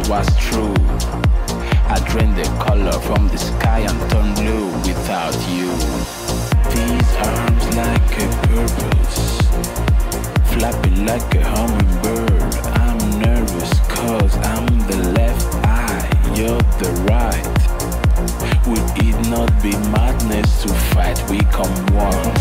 was true. I drained the color from the sky and turned blue without you. These arms like a purpose, flapping like a hummingbird. I'm nervous cause I'm the left eye, you're the right. Would it not be madness to fight? We come one.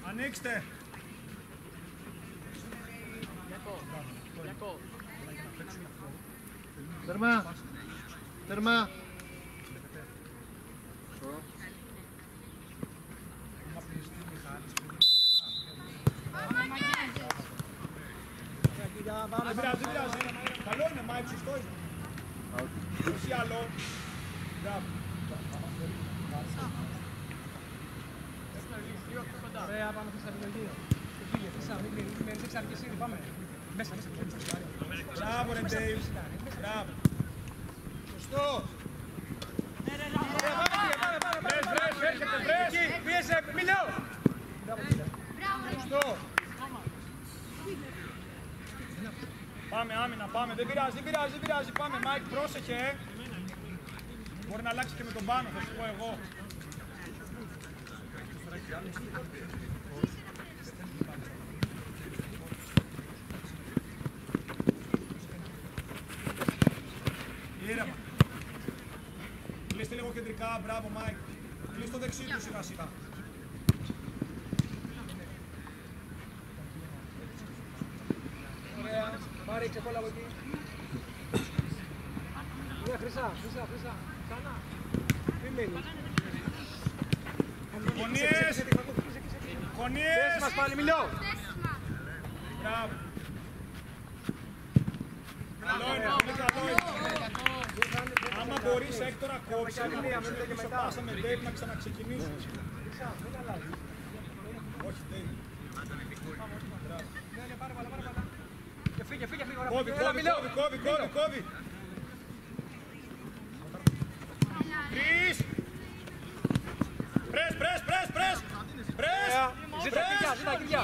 Ανοίξτε! Τέρμα! Τέρμα! Δεν πειράζει, δεν πειράζει. Καλό είναι, Μάικ, σωστό είναι. Όχι άλλο. Μπράβο. Ωραία, πάμε στα επιλογή. Πήγε, μην σε εξαρκεσίνη, πάμε. Μέσα. Μπράβο ρε Ντέιβ. Μπράβο. Σωστό. Βρες, έρχεται, βρες. Πίεσε, Μιλιό. Σωστό. Πάμε, άμυνα, πάμε. Δεν πειράζει. Πάμε, Μάικ, πρόσεχε. Μπορεί να αλλάξει και με τον πάνω, θα σου πω εγώ. Ήρεμα. Κλείστε λίγο κεντρικά, μπράβο Μάικ. Κλείστε το δεξί του σιγά σιγά. Ωραία, πάρε ξεκόλα από εκεί. Ωραία, χρυσά. Ξανά. Μην μένεις. Γωνίες! Θέση μας πάλι, Μιλιό! Μπράβο! Καλό είναι. Άμα μπορείς, Έκτορα, κόψε να πίσω πάσα με Ντέιβ να ξαναξεκινήσεις. Όχι, Ντέιβ. Πάρε, και φύγε, κόβει. Τρεις! Πρες! Ζήτα κυριά.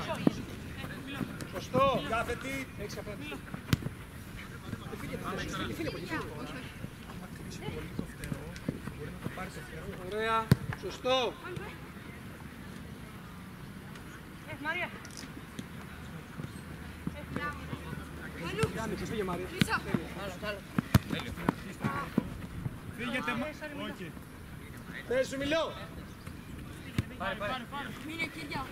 Σωστό! Κάθετη! Έχεις απέναντι. Ωραία, σωστό! Μαρία! Φύγε Μαρία. Φύγετε όχι. Θέση σου Μιλιό. Πάρε. Μείνε κυριά.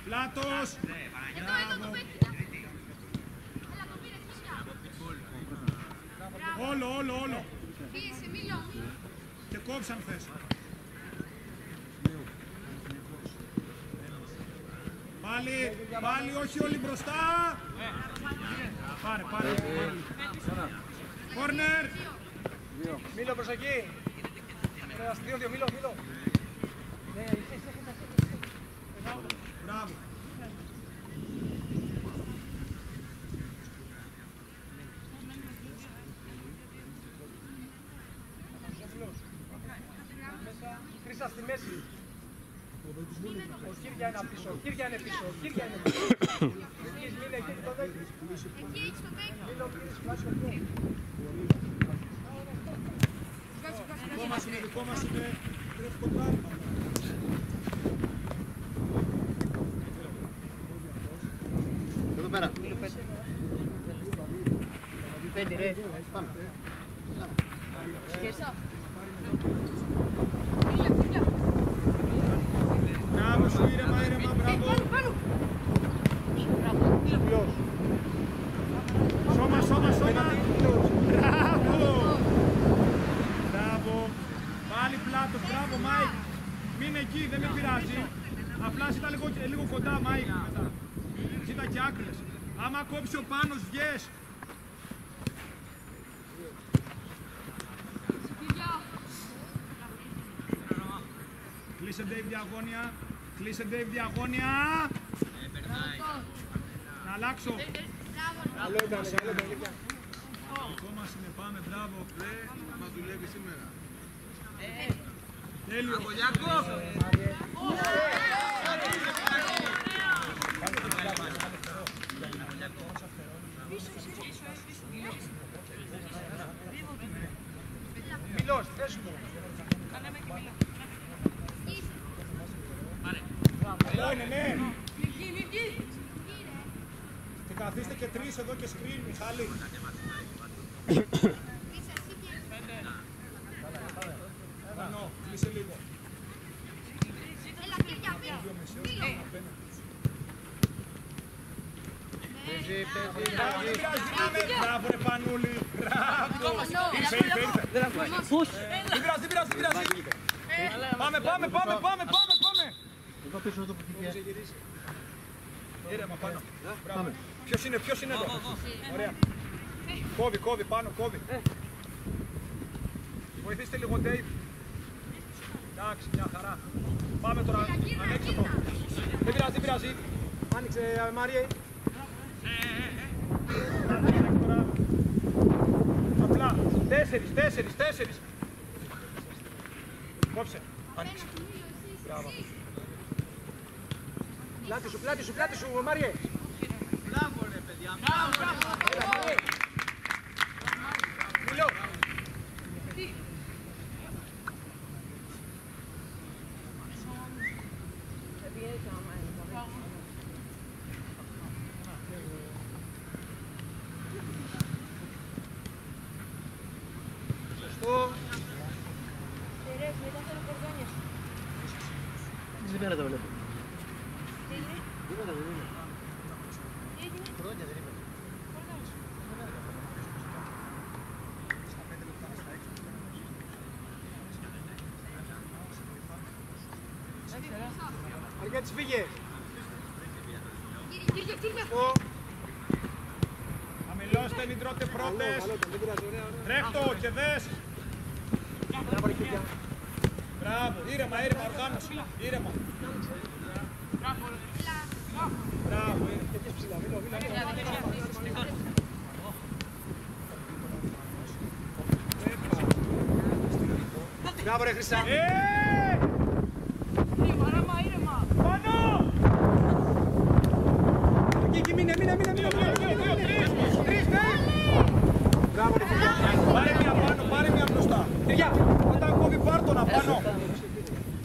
Πλάτος. Εδώ το παίκτη. Όλο. Πίεσε, Μιλιό. Και κόψαν θες. Πάλι, όχι όλοι μπροστά. Πάρε. Κόρνερ. Μίλο προς εκεί. 2-2, Μίλο. Μπράβο. Χρυσά στη μέση. Ο Κύρια είναι πίσω. Κύρια είναι πίσω. Εκεί έχεις το παίκτη. Δικό μας είναι τρέφει κοντά. Εδώ πέρα. Πέντε ρε. Πάμε. Σκέσα. Μπράβο σου, ήρεμα, μπράβο. Πάνω. Σώμα. Μπράβο. Πάλι πλάτος, μπράβο Μάικ. Μην εκεί, δεν με πειράζει. Απλά ζήτα λίγο κοντά Μάικ. Ζήτα και άκρες. Άμα κόψει ο Πάνος, βγες. Κλείσε Dave διαγώνια. Να αλλάξω. Καλό ήταν, καλό ήταν. Δικό μας είναι, πάμε, μπράβο. Μας δουλεύει σήμερα. Τέλειο. Μιλός, θέσου το. Καλό είναι, ναι. Και καθίστε και τρεις εδώ και σκριν, Μιχάλη. Πάνω, κλείσε λίγο. Μπράβο ρε Πανούλη, μπράβο. Δεν πειράζει. Πάμε. Εδώ πίσω το που πήγε. Ήρεμα πάνω. Ποιος είναι εδώ. Ωραία. Κόβει, πάνω, κόβει. Βοηθήστε λίγο, Dave. Εντάξει, μια χαρά. Πάμε τώρα, ανέξω το. Δεν πειράζει. Άνοιξε, Μάριε. Απλά, τέσσερις. Κόψε, άνοιξε. Μπράβο. Πλάτη σου, Μάριε. Μπράβο ρε παιδιά. Μιλώ. Σωστό. Δεν το βλέπω. Δεν είναι. Χρόνια δεν είμαι. Αργέτης φύγε. Χαμηλώστε, μην τρώτε πρώτες. Τρέχτο και δες. Μπράβο, ήρεμα, οργάνωση. Ήρεμα. Μπράβο. Μπράβο ρε Χρυσά. Ήρεμα. Πάνω! Εκεί, μείνε. Τρεις, ναι! Μπράβο ρε παιδιά. Πάρε μια πάνω, πάρε μια μπροστά. Τριγιά. Όταν κόβει πάρτο να πάνω.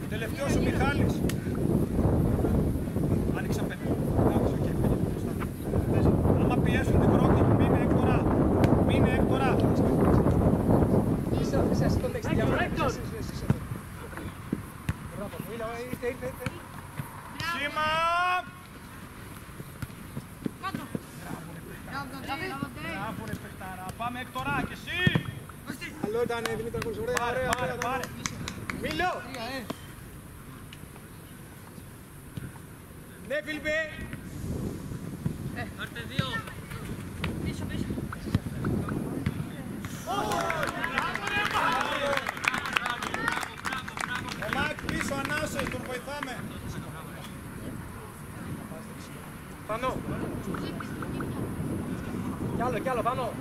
Τελευταίος ο Μιχάλης. Άνοιξα πέντε. Άμα πιέσουν την πρώτη, μείνε έκτορα. Χρυσά, εσύ τον έχεις διαβάσει. Μπράβο, ήρθε. Σήμα! Μπράβο ρε παιχτάρα. Πάμε έκτορα και εσύ. Καλό ήταν, Δημήτρακος, ωραία. Πάρε. Μίλω. Ναι, Φίλιππε. Πάρτε δύο. Πίσω. Ο Μάικ πίσω, ανάσες, τον βοηθάμε. Πάνω. Κι άλλο, πάνω.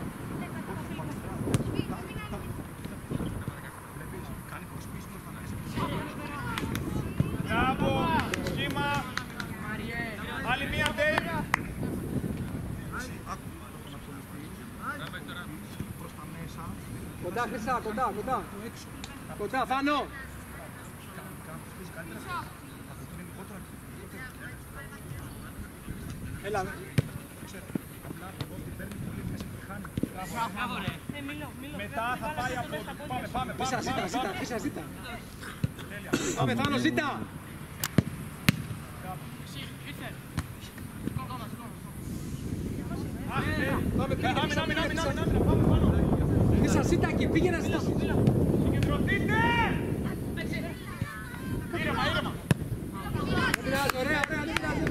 Μπράβο, σχήμα. Άλλη μία, Dave. Κοντά, Χρυσά, κοντά, πάνω. Έλα. Μπράβο ρε. Μετά θα πάει από... Πάμε. Χρυσά, ζήτα. Πάμε, Θάνο, ζήτα. Άμυνα, πάμε. Χρυσά, ζήτα εκεί, πήγαινε να ζητάς. Συγκεντρωθείτε! Ήρεμα. Ωραία, δεν πειράζει.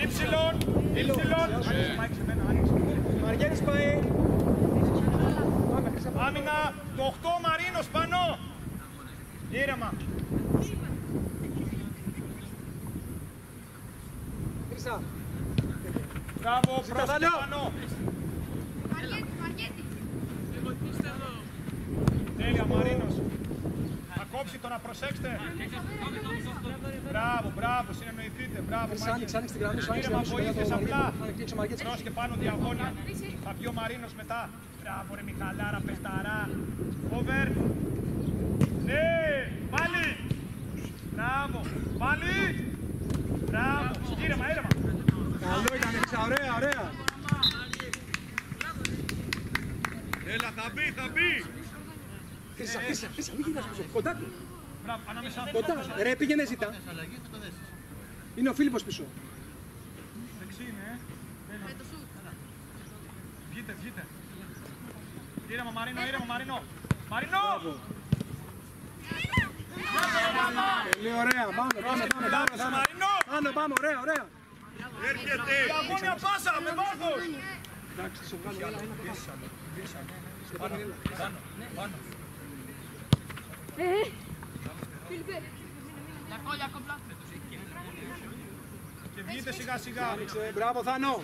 Υψηλόν. Μαριέλης πάει. Άμυνα, το 8 Μαρίνος πάνω. Ήρεμα. Χρυσά. Μπράβο, πρόσεχε Θάνο. πάνω. Μαριέτη. Τέλεια, Μαρίνος. Θα κόψει τώρα, προσέξτε. Μπράβο, μπράβο, συνεννοηθείτε. Μπράβο, Χρυσά, Μάκη. άνοιξε τη γραμμή σου, άνοιξε τη Ήρεμα, γραμμή σου. βοήθειες απλά. Άνοιξε ο Μαριέτης. Πρόσεχε πάνω διαγώνια. Θα βγει ο Μαρίνος μετά. Μπράβο, ρε Μιχαλάρα, πεσταρά. Over. Ναι, πάλι. Μπράβο, πάλι. Μπράβο, ήρεμα, ήρεμα. Καλό ήταν, Χρυσά, ωραία, ωραία. Έλα, θα μπει, θα μπει. Χρυσά, μην κοιτάς πίσω. Κοντά του. Μπράβο, ανάμεσά του. Κοντά. Ρε, πήγαινε ζητά. Είναι ο Φίλιππος πίσω. Δεξί είναι, Βγείτε, βγείτε. Ήρεμα, Μαρίνο, ήρεμα, Μαρίνο. Μαρίνο! Πολύ ωραία, πάμε. Λάβος, Μαρίνο! Πάμε, ωραία, ωραία. Έρχεται. Διαγώνια πάσα, με βάθος! Εντάξει, σου βγάλω ένα. Πάνω, πάνω. Φίλιππε. Γιακό, πλάτε. Και βγείτε σιγά σιγά. Μπράβο, Θάνο.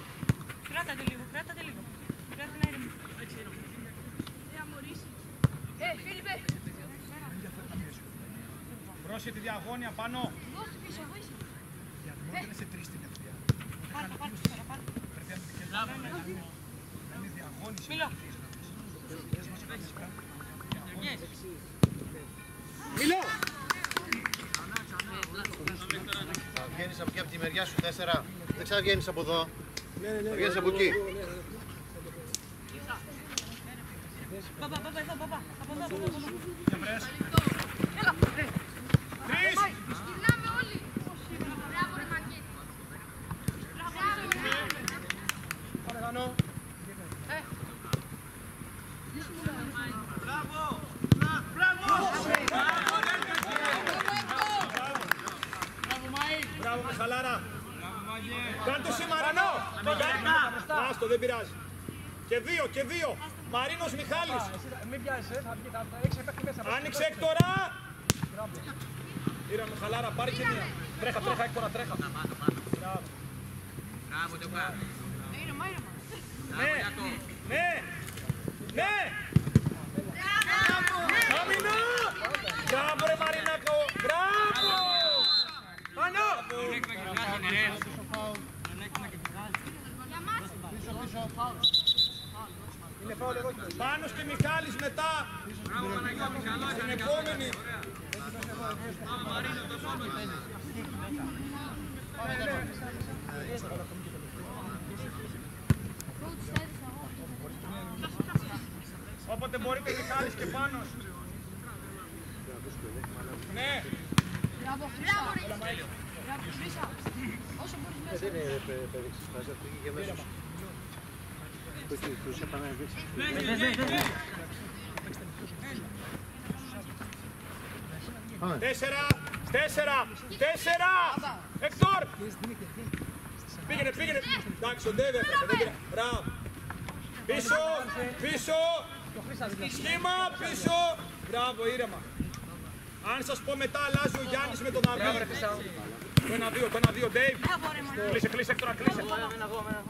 Κράτατε λίγο. Κράτε να ήρεμο. Φίλιππε. Πρόσεχε τη διαγώνια πάνω. Δώστε πίσω, βοήθησε. Είναι σε τρεις την ευθεία. Πάρτε. Είναι διαγώνιση. Μιλώ. Μιλώ. Βγαίνεις από εκεί από τη μεριά σου 4. Δεν ξαναβγαίνεις από εδώ. Ναι. Βγαίνεις από εκεί. Παπα, εδώ, παπα. Από εδώ. Και βρες. Έλα. Τρεις. Γυρνάμε όλοι. Μπράβο, ρε Μαριέτη. Πάμε, Θάνο. Μπράβο, Μιχαλάρα. Κάνε το Μαρινό. Άστο, δεν πειράζει. Και δύο. Μαρίνος Μιχάλης. Μην πιάσεις, θα έχεις παίχτη μέσα. Άνοιξε Έκτορα. Ήρα Μιχαλάρα, πάρε και μία. Τρέχα, Έκτορα, τρέχα. Ήρεμα. Ναι. Αμινά. Μπράβο, ρε Μαρινάκο. Μπράβο. Πάνω. Είναι φάουλ εδώ. Πάνος και Μιχάλης μετά. Στην επόμενη. Όποτε μπορείτε Μιχάλης και Πάνος. Ναι. Μπράβο, Χρύσα. Όσο μπορείς μέσα. Δεν είναι παιδί ξεσπάζει, αυτό είχε για μέσα. Τους έπανε δείξει. Τέσσερα. Έκτορ. Πήγαινε. Εντάξει, ο Ντέβε. Μπράβο. Πίσω. Σχήμα, πίσω. Μπράβο, ήρεμα. Αν σας πω μετά, αλλάζει ο Γιάννης με τον Δαβίδ. Το 1-2, Dave. Κλείσε, Έκτορα, κλείσε.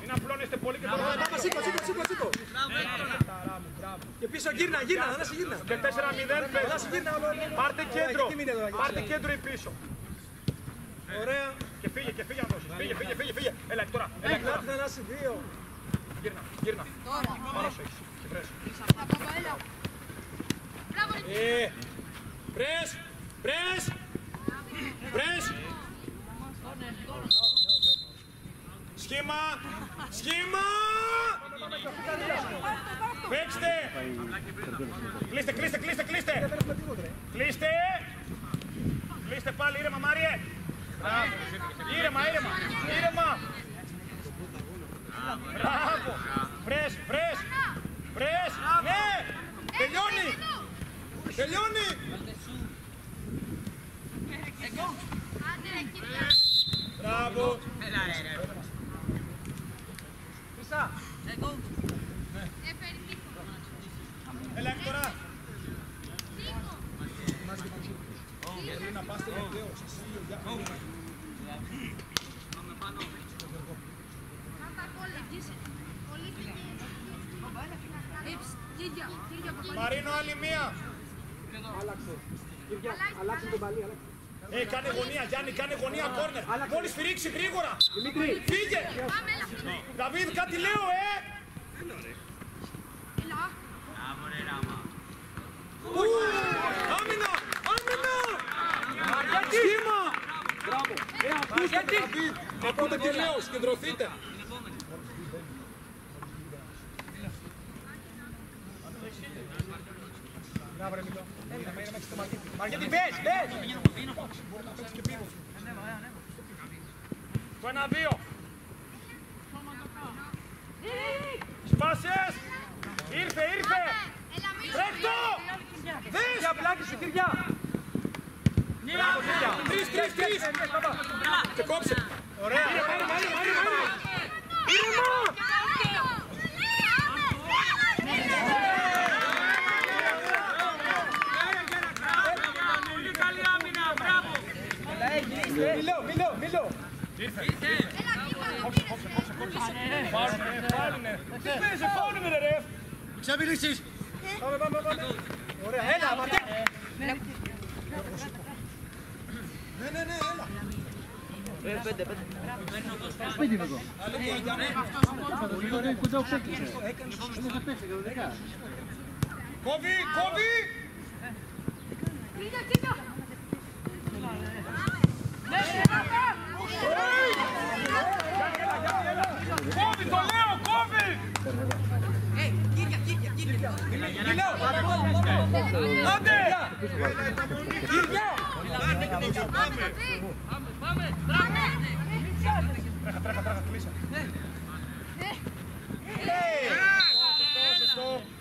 Μην απλώνεστε πολύ και τώρα. Σήκω. Και πίσω γύρνα, Ανάση γύρνα. Και 4-0, Ανάση γύρνα. πάρτε κέντρο ή πίσω. Ωραία. Και φύγε να δώσεις. Φύγε. Έλα, Έκτορα. Λάθη, Ανάση, 2. Γύρνα. Πάνω σου έχεις. Και βρες. Μπράβο, ρε. Πρες. Σχήμα. Παίξτε. Κλείστε πάλι, ήρεμα, Μάριε. Ήρεμα. Μπράβο. Πρες. Ναι. Τελειώνει. Μπράβο. Χρυσά. Έλα, Έκτορα. Να πας τελευταίο. Μαρίνο, άλλη μία. Άλλαξε. Αλλάξε τον παλί. Κάνε γωνία, Γιάννη, κάνε γωνία, κόρνερ. Μόλις φυρίξει γρήγορα. Δημήτρη. Φύγε. Δαβίδ, κάτι λέω, Άμυνα, άμυνα. Σχήμα. Μπράβο. Ακούστε. Ακούτε τι λέω, συγκεντρωθείτε. Μπράβο ρε Μητώ. Μαργέτη, μπες. Το 1-2. Σπάσες. Ήρθε. Ρέκτο. Δες. Κυριά, πλάτη σου, Κυριά. Μπράβο, Κυριά. 3. Και κόψε. Ωραία. Ήρεμα. Μιλώ. Φάουλουνε. Τι παίζει, φάουλουνε ρε. Ξαπηλήσεις. Πάμε. Ωραία, έλα, Μαργέτη. Ναι, έλα. Κόβει. Κόβει, το λέω, κόβει! Άντε! Κυριά! Τρέχα, κλείσε.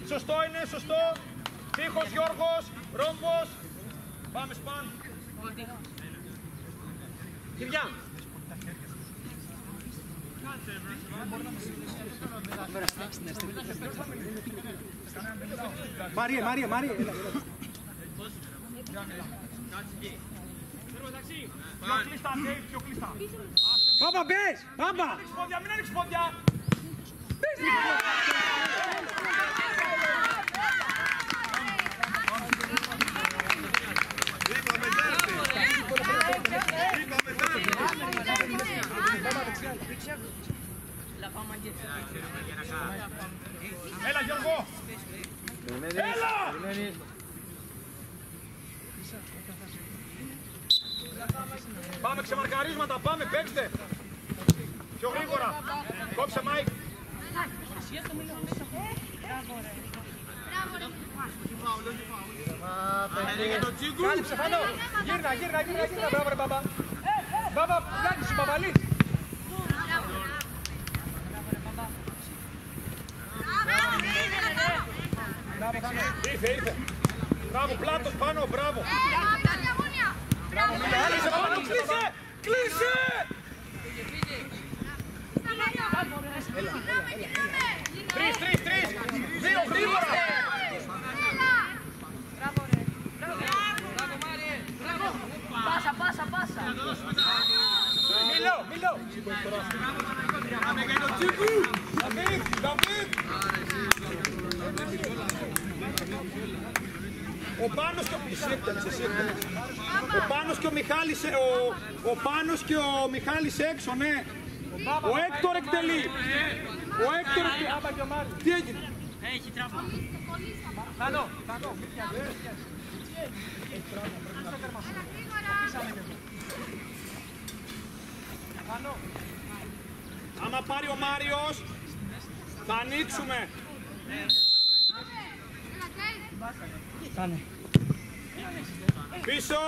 Σωστό είναι, σωστό. Τείχος, Γιώργος, ρόμβος. Πάμε σπαν. Κυριά! Μαρία, έλα. Πιο κλειστά. Πάμπα, μπες! Πάμπα! Μην ανοίξεις πόδια. Έλα Γιώργο! Έλα! Πάμε ξεμαρκαρίσματα, πάμε, παίξτε! Πιο γρήγορα! Κόψε Μάικ! Κάλυψε, Φανό! Γύρνα, μπράβο ρε Μπαμπά! Μπαμπά, πλάτη σου, Μπαμπαλή! Ήρθε! Μπράβο, πλάτος πάνω, μπράβο! Κλείσε πάνω, κλείσε! Τρεις! Δύο, γρήγορα! Πάσα! Μιλώ! Δαβίδ! Ο Πάνος και ο Μιχάλης έξω, ναι. Ο Έκτορ εκτελεί. Τι έγινε? Έχει τράβα. Φανό! Άμα πάρει ο Μάριος, θα ανοίξουμε. Πίσω,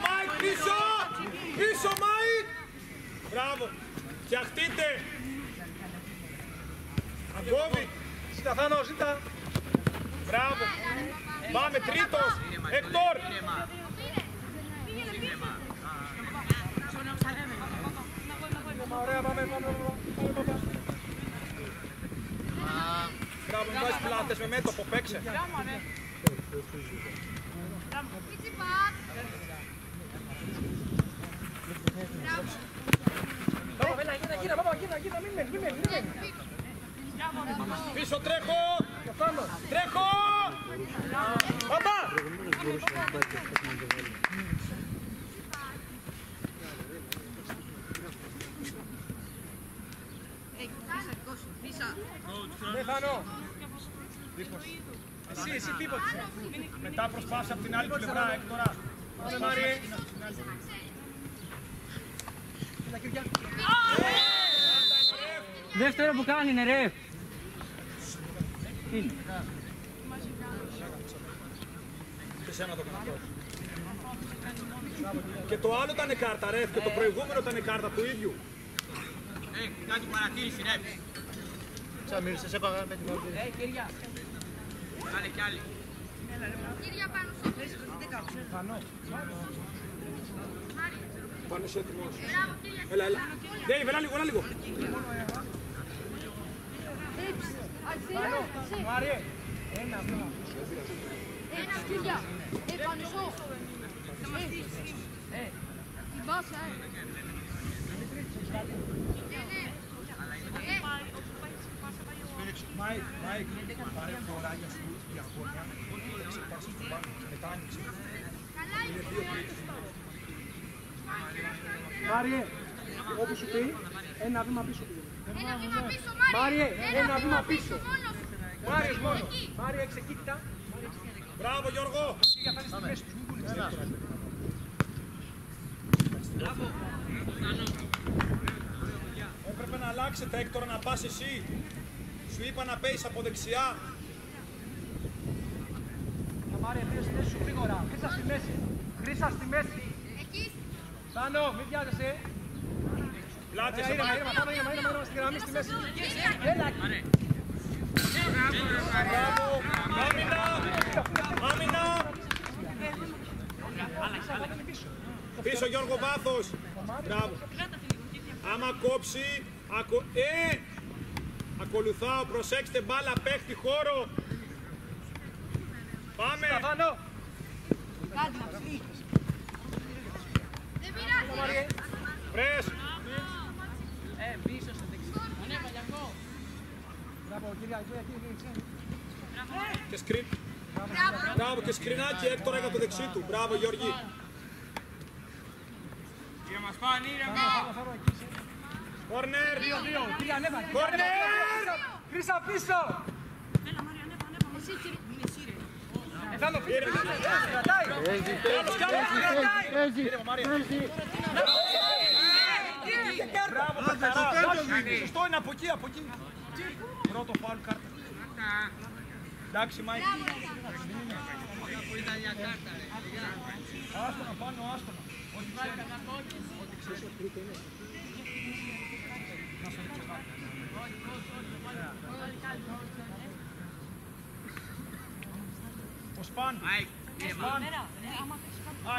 Μάικ, πίσω, Μάικ. Μπράβο, φτιαχτείτε. Αγκόβι. Ζήτα, Φανό, ζήτα! Μπράβο. Πάμε, τρίτος. Εκτόρ. Ωραία, πάμε. Μπράβο, μην βάζεις πλάτες με μέτωπο, παίξε. Μπαμπά, γύρνα, Πίσω τρέχω! Τρέχω! Μπαμπά! Μεθανό! Εσύ τίποτε. Μετά προσπάθησε από την άλλη πλευρά, Έκτορα. Πάμε Μάρι. Δεύτερο που κάνει είναι ρε. Και το άλλο ήταν κάρτα, ρε, και το προηγούμενο ήταν κάρτα του ίδιου. Κάτι παρατήρηση ρε. Ξαμίρισες, έπαγα με την άλλη. Κάνε κι άλλοι. Κύρια πάνω στο Πάνω σε έτοιμος. Έλα. Δέιβ, έλα λίγο. Μάρι. Ένα, κύρια. Πάνω σου. Την πάσα, Μάικ, πάρε φοράγια σου για αγώνια. Ξεπάσεις του μπάνου και μετά άνοιξε. Είναι 2-3. Μάριε, όπου σου πει, ένα βήμα πίσω. Ένα βήμα πίσω, Μάριε, ένα βήμα πίσω. Μάριος μόνο. μόνο. Μάριε, εξεκίτα. Μπράβο, Γιώργο. Για θα είναι στη μέση τους. Έπρεπε να αλλάξετε, Έκτορα, να πας εσύ. Σου είπα να παίζεις από δεξιά. Μάρια, πήρε στη μέση σου γρήγορα. Χρήσα στη μέση. Εκεί. Πάνω, μην βιάζεσαι. Πλάτες, Ήρεμα, στη γραμμή στη μέση. Έλα. Μπράβο. Άμυνα. Πίσω, Γιώργο, βάθος. Μπράβο. Άμα κόψει, ακολουθάω, προσέξτε, μπάλα, παίχτη, χώρο. Πάμε. Πάνω. Δεν πειράζει. Βρες. Πίσω στο δεξί. Ανέβαλε αυτό. Μπράβο, κυρία. Και σκριν. Μπράβο, και σκρινάκι, Έκτορα για το δεξί του. Μπράβο, Γιώργη. Ήρεμα, σπάνι, ήρεμα. Κόρνερ. Κυρία, ανέβα. Κόρνερ. Χρήσα πίσω. Έλα, Μαρία, ανέβα. Εσύ, κύριε. Εδώ πήρε. Κρατάει. Μπράβο, Πεταρά. Σωστό είναι από εκεί. Πρώτο φάουλ κάρτα. Εντάξει, Μάικ. Άστονα πάνω, άστονα. Ό,τι ξέρεις ότι τρίτη είναι. Να σε ρίξω κάτω. Ο Σπάν.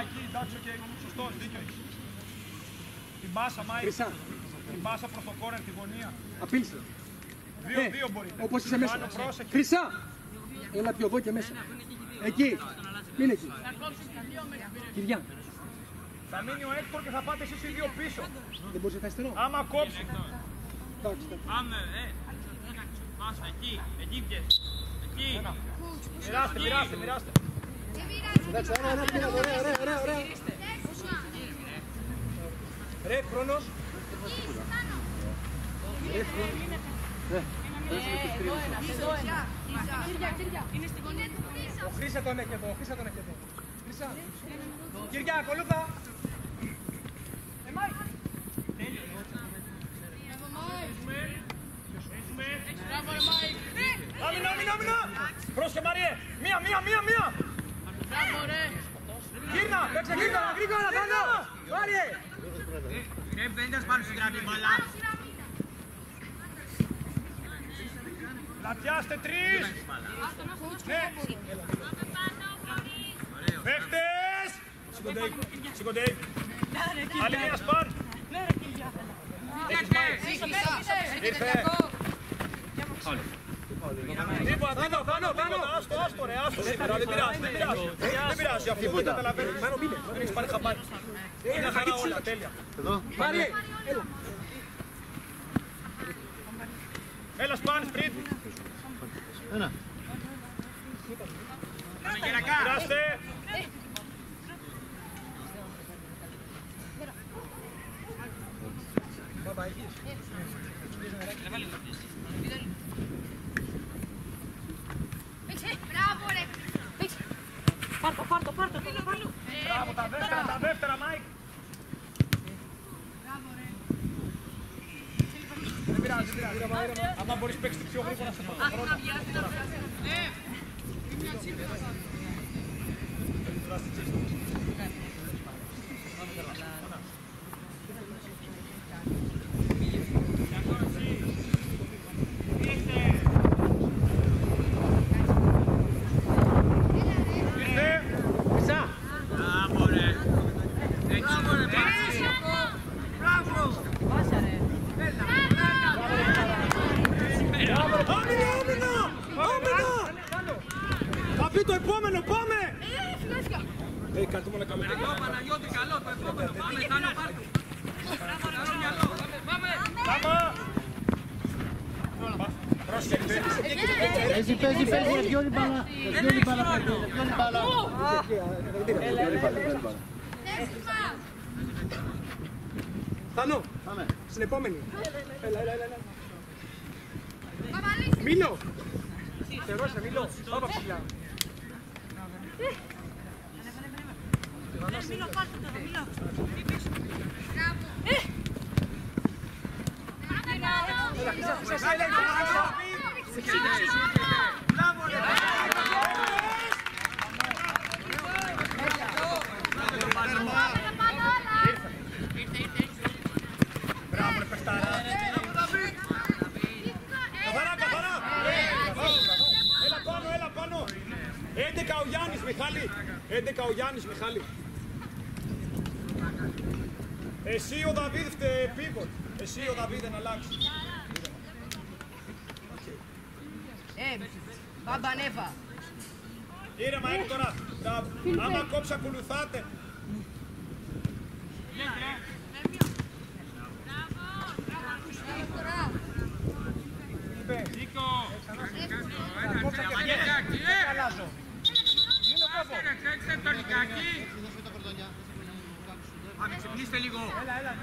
Εκεί, εντάξει, σωστός, δίκιο έχεις. Την πάσα, Μάικ. Την πάσα προς το κόρνερ, τη γωνία. Απίλησε. 2-2 μπορεί. Όπως είσαι μέσα. Πάνω, πρόσεχε. Χρυσά. Έλα πιο εδώ και μέσα. Εκεί. Μην εκεί. Κυρία. Θα μείνει ο Έκτορ και θα πάτε εσείς οι δύο πίσω. Δεν μπορείς να θες αριστερό. Άμα κόψει. Πάμε, Πάσα, εκεί πιες. Εκεί. Μοιράστε. εντάξει, ωραία. Ρε, χρόνος. Ο Χρήσα τον έχει εδώ. Χρήσα. Κυριά, ακολούθα. Άμυνα. Πρόσεχε, Μαριέ. Μία. Γύρνα, παίξε Γρήγορα, πάνω. Μάριε. Δεν ήταν πάνω στην γραμμή, μπαλά. Λατιάστε 3. Ναι. Παίχτες. Σηκοντέι. Άλλη μία σπαν. Ήρθε. Τίποτα, άστο ρε, σήμερα, δεν πειράζει, αφού δεν καταλαβαίνεις, δεν έχεις πάρει χαμπάρι. Είναι χαρά όλα, τέλεια. Εδώ. Μάριε. Έλα σπάνε σπριτ. Ένα. Πειράστε. Πάρτο. Μπράβο, τα δεύτερα, Μάικ. Δεν πειράζει. Άμα μπορείς παίξεις πιο γρήγορα σε πρώτο χρόνο. Θα πει το επόμενο, πάμε! Κρατούμε να κάνουμε. Παναγιώτη, καλό το επόμενο. Πάμε, Θάνο, πάρτε. Καλό μυαλό. Πάμε. Παίζει, διόλη μπάλα. Θάνο, στην επόμενη. Έλα. Μίλο. Θερώσε, Μίλο. Πάμε ψηλά. Μίλο, πάρτο το, Μίλο. Μπράβο, ρε παιχτάρα. Καθαρά. Έλα πάνω. 11 ο Γιάννης, Μιχάλη. Εσύ ο Δαβίδ πίβοτ. Εσύ ο Δαβίδ να αλλάξει. Μπάμπα Νέβα. Ήρεμα, Έκτορα. Άμα κόψει, ακολουθάτε. Πάμε, ξυπνήστε λίγο. Έλα.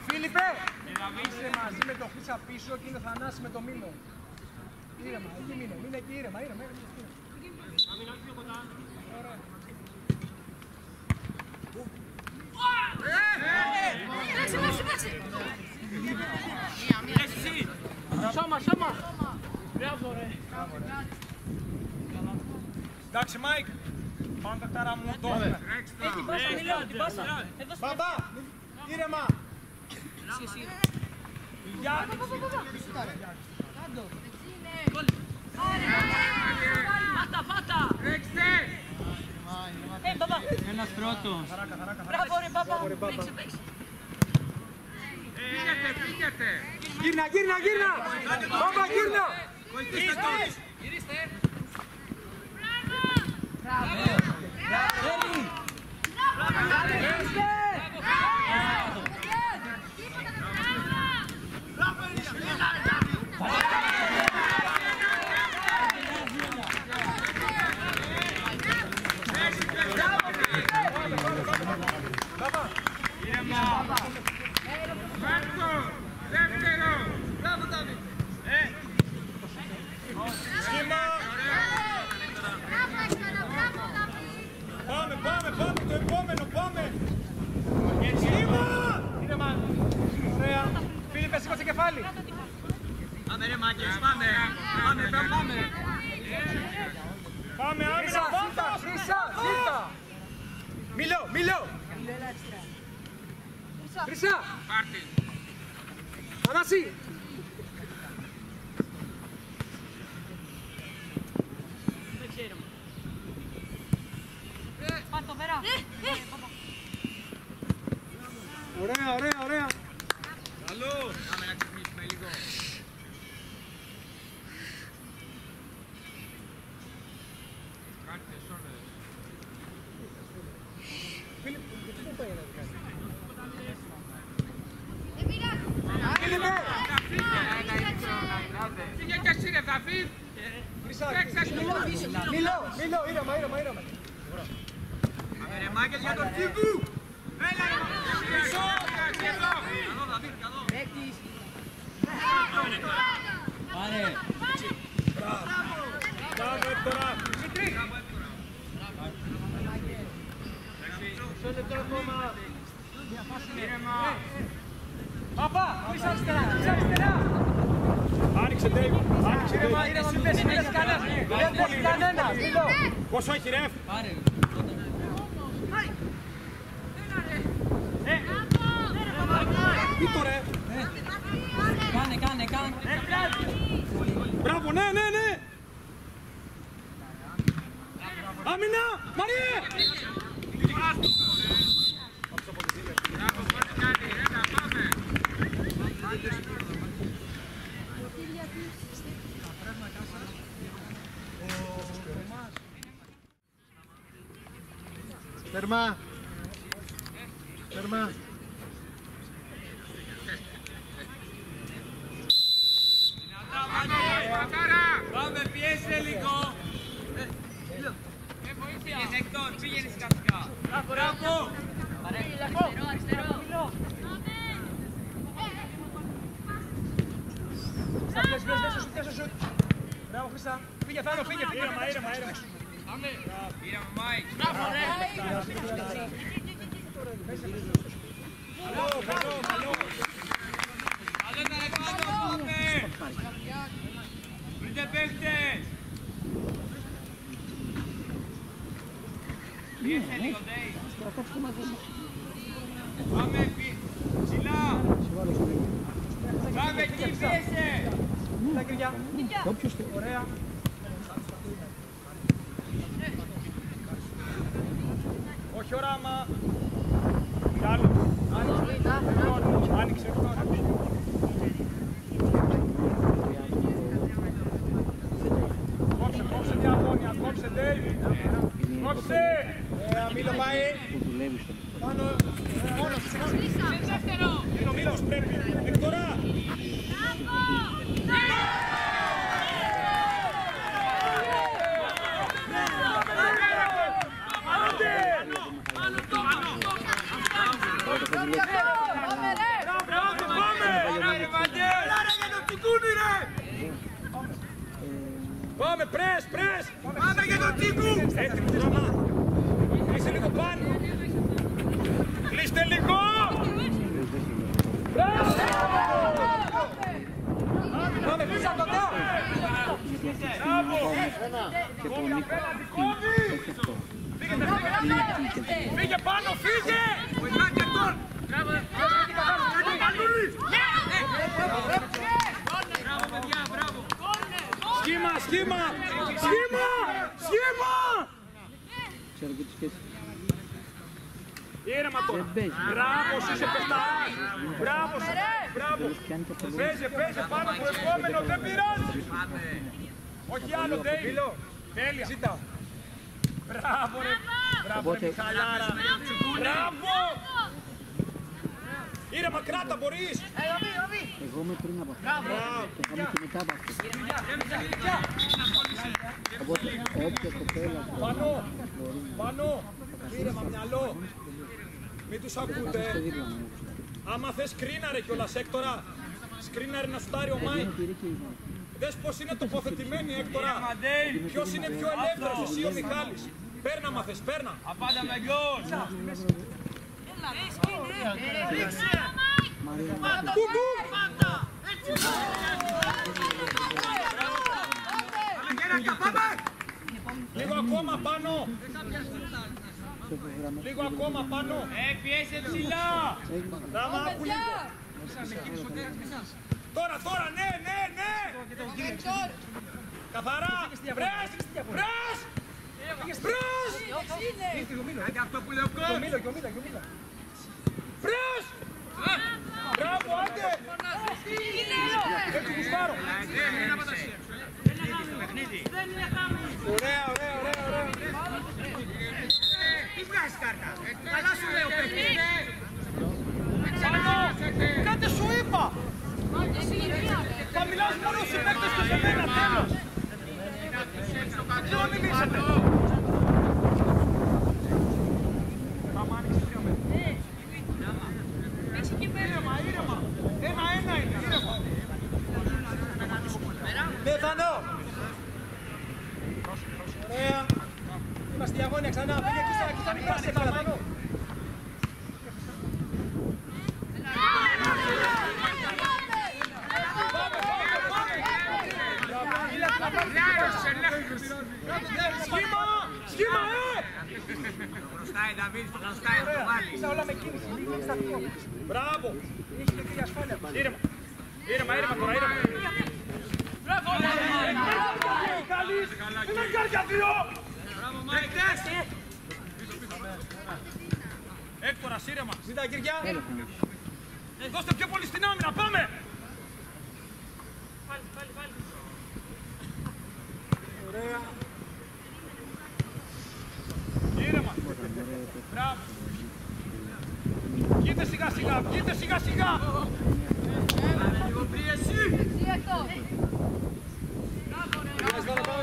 Φίλιππε, είσαι μαζί με το Χρύσα πίσω και είναι ο Θανάσης με το Μήλο. Ήρεμα, εκεί μείνε εκεί, ήρεμα. Σώμα. Μπράβο, ρε. Εντάξει, Μάικ. Πάμε παιχτάρα μου τώρα. Την πάσα. Μπαμπά, ήρεμα. Πάτα. Μπαμπά. Ένας πρώτος. Μπράβο, ρε, μπαμπά. Παίξε. Φύγετε. Γύρνα. Μπαμπά, γύρνα. Βοηθήστε τον. Πάμε, το επόμενο, πάμε! Σχήμα! Ήρεμα. Ωραία. Φίλιππε, σήκωσε κεφάλι. Πάμε ρε μάγκες, πάμε. Πάμε, άμυνα, Χρύσα. Μήλο. Χρύσα. Πάρτε. Θανάση. Πάρτο, Βέρα. Ωραία. Καλό! Πάμε να ξυπνήσουμε λίγο. Κάντε σώνες. Πήγε και εσύ ρε Δαβίδ. Μίλω, ήρεμα. Ρεμάκες για τον Τσίκου. Έλα ρε πίσω. Εδώ. Καλό Δαβίδ, καλό. Πάρε. Μπράβο Έκτορα. Ήρεμα. Παπά, πίσω αριστερά. Άνοιξε Ντέιβ. Άνοιξε Ντέιβ. Μην κανένας, Μίλω. Πόσο έχει ρεφ. Πάρε. Πού το ρε. Κάνε. Μπράβο, ναι. Άμυνα, Μαριέ. Τερμά. Πάμε, πιέστε λίγο. Πήγαινε Εκτόρ, πήγαινε σιγά. Μπράβο. Αριστερό. Μπράβο, Χρυσά. Φύγε, Θάνο, φύγε. Ήρεμα. Πάμε. Ήρεμα, Μάικ. Καλό. Καλό τα ρεκάτω, πάμε. Βρείτε παίχτες. Πιέστε λίγο, Ντέι. Πάμε, ψηλά. Πάμε εκεί, πιέστε. Τα κρυγιά. Ωραία. Όχι οράμα. Άλλο. Άνοιξε. Κόψε διαγώνια. Κόψε Ντέιβι. Κόψε. Μίλο πάει. Πάνω. Μόνος. Μίλος πρέπει. Εκτορά. Πάμε, πρες! Πάμε για τον Τσίκου! Έτοιμο δράμα! Κλείστε λίγο πάνω! Κλείστε λίγο! Μπράβο! Πάμε, πίσω από το τάο! Μπράβο! Κόβει απέναντι, κόβει! Φύγε πάνω, φύγε! Βοηθάτε τον! Μπράβο! Μπράβο, παιδιά, μπράβο! Σχήμα! Ήρεμα τώρα! Μπράβο, είσαι πεφταράς! Μπράβο! Παίζε πάνω από επόμενο, δεν πειράζει! Όχι άλλο, Ντέιβι! Τέλεια! Ζήτα! Μπράβο ρε Μιχαλάρα! Μπράβο! Ήρεμα, κράτα, μπορείς! Εγώ είμαι πριν από αυτό. Και θα είμαι και μετά από αυτό. Οπότε όποια κοπέλα Πάνω! Ήρεμα, μυαλό! Μην τους ακούτε! Άμα θες σκρίναρε κιόλας, Έκτορα! Σκρίναρε να σουτάρει ο Μάικ! Δες πως είναι τοποθετημένοι, Έκτορα! Ποιος είναι πιο ελεύθερος, εσύ ο Μιχάλης! Παίρνα, άμα θες, παίρνα! Απάντα με γκολ! Λίγο ακόμα πάνω! Πιέσε ψηλά! Τώρα, ναι! Καθαρά! Πρες! Άντε αυτό που λέω γκολ! Πρες! Μπράβο, άντε! Έτσι γουστάρω! Ωραία! Τι βγάζεις κάρτα! Καλά σου λέω παίκτης! Κάτι σου είπα! Θα μιλάς μόνο στους παίκτες και σε μένα, τέλος. Δεν μιλήσετε. Πάμε, άνοιξε 3 μέτρα. Ήρεμα, ήρεμα. 1-1 είναι, ήρεμα. Ναι, Θάνο. Ωραία. Είμαστε διαγώνια ξανά. Πήγε εκεί στα μικρά σε Θάνο. Σχήμα, Μπροστάει, Νταβίδ, μπροστάει, θα το βάλει. Είσαι όλα με κίνηση, μην έχεις τακτικό. Μπράβο. Έχει και τρία ασφάλεια. Ήρεμα. Ήρεμα τώρα, ήρεμα. Μπράβο, είναι κάρια 2. Παίκτες. Έκτορας, ήρεμα. Ζητά, Κυριά. Δώστε πιο πολύ στην άμυνα, πάμε. Πάλι. Ωραία. Ήρεμα. Μπράβο. Βγείτε σιγά σιγά. Λίγο πίεση.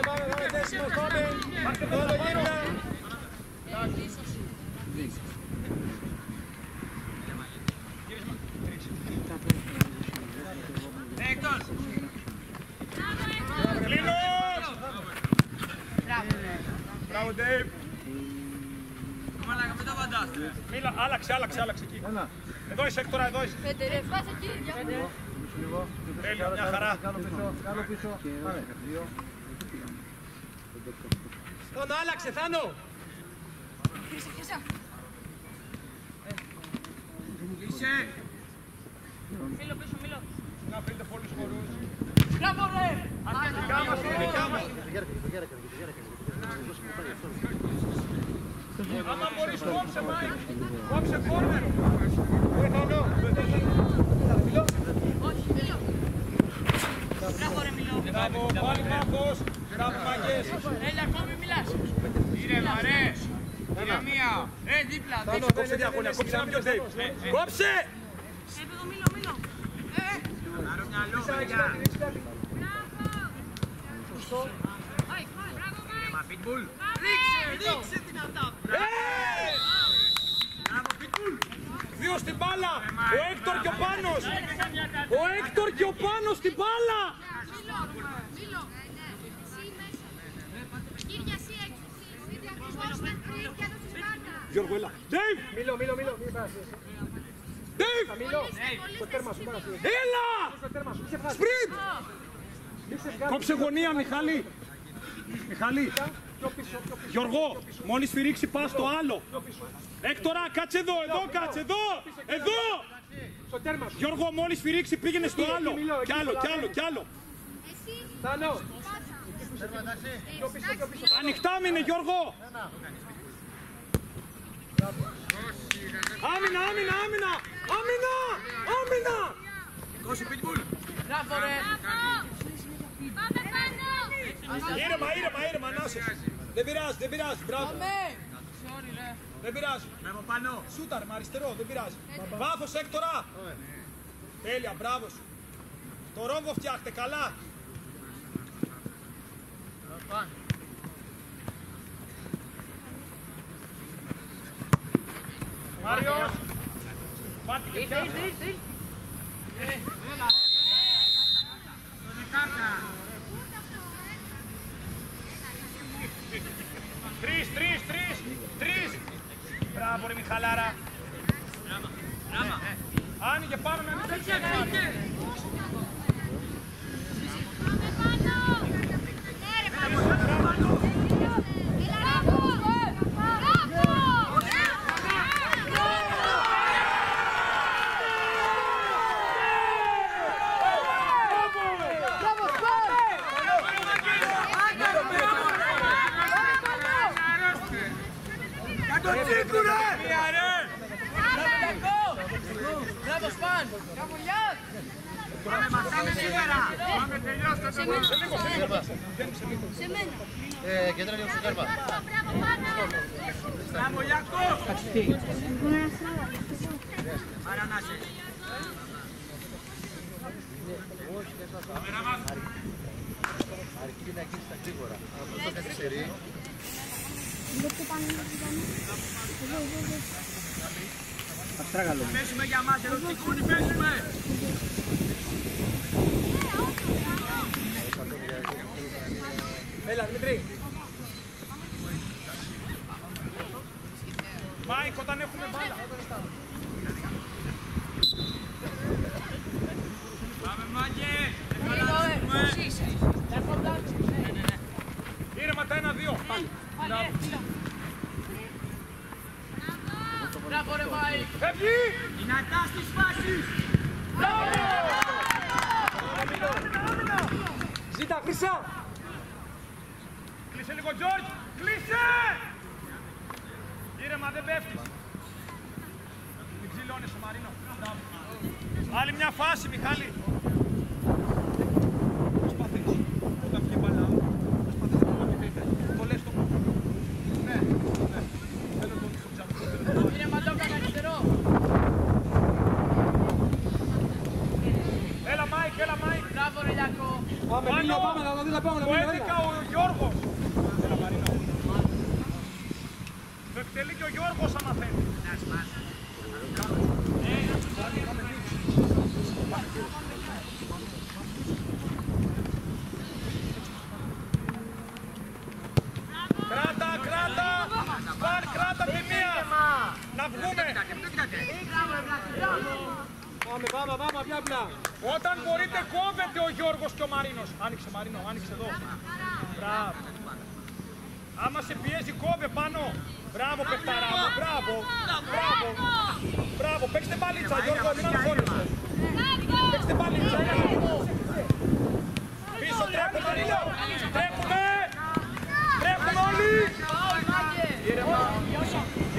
Πάμε, δέσιμος, πάμε. Πάρτε το άλλο γύρω. Έκτος. Κλείνος. Μπράβο, Ντέιβ. Μαλάκα, μην το φαντάστε. Μίλα, άλλαξε εκεί. Εδώ είσαι, Έκτορα, εδώ είσαι. Τέλεια, μια χαρά. Κάνω πίσω. Πάμε. 2. Θάνο, άλλαξε, Θάνο. Είσαι. Μίλω πίσω, μίλω. Να αφήνετε πολλούς χορούς. Μπράβο, ρε! Δικιά μας. Άμα μπορείς, κόψε, Μάικ. Κόψε κόρνερ. Όχι, μίλω. Μπράβο, ρε, μίλω. Μπράβο, πάλι μάχος. Μπράβο, μάγκες. Έλα, ακόμη μιλάς. Ήρεμα, ρε. Ηρεμία. Δίπλα. Κόψε διαγωνία, κόψε ένα πιο Ντέιβ. Κόψε! Επίδο, μίλω. Πάρω μυαλό, παιδιά. Ήρεμα, Pitbull. Ρίξε την αυτά. Μπράβο, Pitbull. 2 στην μπάλα. Ο Έκτορ και ο Πάνος. Ο Έκτορ και ο Πάνος στην μπάλα. Μίλω. Εσύ μέσα. Κύριε, εσύ έξω. Δώστε πριν και έδωσες πάντα. Γιώργο, έλα. Ντέιβ! Μίλω. Ντέιβ! Το τέρμα σου, έλα! Σπριντ! Κόψε γωνία, Μιχάλη. Γιώργο, μόλις σφυρίξει πας στο άλλο. Έκτορα, κάτσε εδώ, κάτσε εδώ. Γιώργο, μόλις σφυρίξει πήγαινε στο άλλο. Κι άλλο. Ανοιχτά μείνε, Γιώργο. Άμυνα! Κόση, Pitbull. Μπράβο, ρε. Πάμε πάνω. Ήρεμα, ανάσες. Δεν πειράζει, μπράβο. Δεν πειράζει. Μπράβο, πάνω. Σούταρ με αριστερό, δεν πειράζει. Βάθος, Έκτορα. Τέλεια, μπράβο σου. Το ρόμβο φτιάχτε, καλά. Μάριος. Πάτε και πιάστε. Τρεις. Μπράβο, ρε Μιχαλάρα. Άνοιγε πάνω να μην παίξει. Μπράβο, Σπαν. Μπράβο, Γιάννη. Πάμε σήμερα. Πάμε, τελειώστε το μόνο. Σε μένα. Κέντρα λίγο στο κέρμα. Μπράβο, πάνω. Μπράβο, Γιάκο. Άρα να σε. Αρκεί να γίνει στα γρήγορα. Αυτό θα καθυστερεί. Αστράγαλο. Πέσουμε για μας, εδώ τσικούνι, πέσουμε! Έλα, Δημήτρη. Μάικ, όταν έχουμε μπάλα. Πάμε, Μάκε! Ήρεμα τα 1-2. Μπράβο ρε Μάικ! Φεύγει! Δυνατά στις φάσεις! Ζήτα, Χρυσά. Κλείσε λίγο, Τζόρτζ! Κλείσε! Ήρεμα, δεν πέφτεις. Μην ξυλώνεσαι, Μαρίνο. Άλλη μια φάση, Μιχάλη. Προσπαθείς. Όταν βγει μπαλά, προσπαθείς να το επιτύχεις. Το λες το πρώτο. Ναι, ναι. Θέλω τον ψαμπούκο. Είναι μαντόκα αριστερό! Έλα, Μάικ, έλα, Μάικ. Μπράβο ρε Λιακό! Πάμε, Μίλο, πάμε, να το δείτε, πάμε, Το 11 ο Γιώργος. Έλα, Μαρίνο. Το εκτελεί και ο Γιώργος, άμα θέλει. Κράτα, κράτα! Σπαρ, κράτα τη μία! Να βγούμε! Πάμε, απλά. Όταν μπορείτε κόβετε ο Γιώργος και ο Μαρίνος. Άνοιξε, Μαρίνο, άνοιξε εδώ. Μπράβο. Άμα σε πιέζει κόβε πάνω. Μπράβο, παιχταρά μου, μπράβο. Μπράβο. Μπράβο, παίξτε μπαλίτσα, Γιώργο, μην αγχώνεστε. Παίξτε μπαλίτσα. Πίσω, τρέχουμε, τρέχουμε. Τρέχουμε όλοι.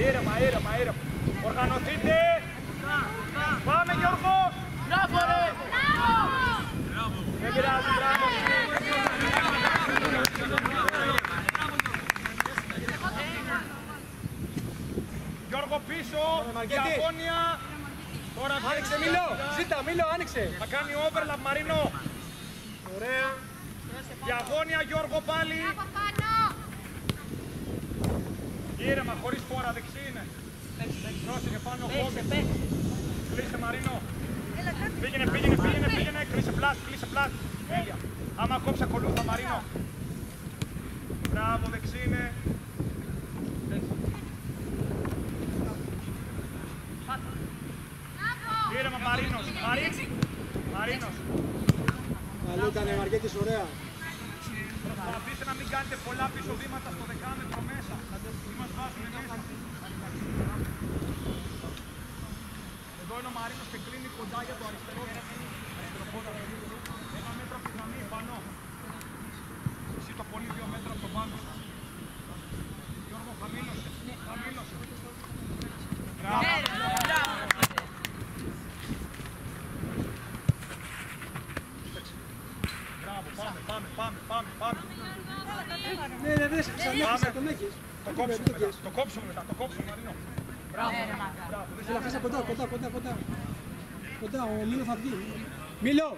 Ήρεμα, ήρεμα. Οργανωθείτε. Πάμε, Γιώργο. Μπράβο ρε! Δεν πειράζει, μπράβο. Γιώργο πίσω, διαγώνια. Τώρα Άνοιξε, Μίλο. Ζήτα, Μίλο, άνοιξε. θα κάνει overlap, Μαρίνο. Ωραία. Διαγώνια, Γιώργο πάλι. Ήρεμα, χωρίς φόρα, δεξί είναι. Πρόσεχε πάνω, κόβει. Κλείσε, Μαρίνο. Πήγαινε. Κλείσε πλάτ. Τέλεια. Άμα κόψει, ακολούθα, Μαρίνο. Μπράβο, δεξί είναι. Ήρεμα, Μαρίνος. Καλό ήταν, Μαργέτης, ωραία. Προσπαθήστε να μην κάνετε πολλά πίσω βήματα στο δεκάμετρο μέσα. Μην μας βάζουν μέσα. Εδώ είναι ο Μαρίνος και κλείνει κοντά για το αριστερό. Αριστεροπόδαρο. 1 μέτρο από τη γραμμή πάνω. Εσύ το πολύ 2 μέτρα από το πάνω. Γιώργο, χαμήλωσε. Μπράβο, πάμε. Ναι, δεν σε ξανέχεις, τον έχεις. Το κόψουμε μετά, Μαρίνο. Έλα, Χρυσά, κοντά. Κοντά, ο Μίλο θα βγει. Μίλο!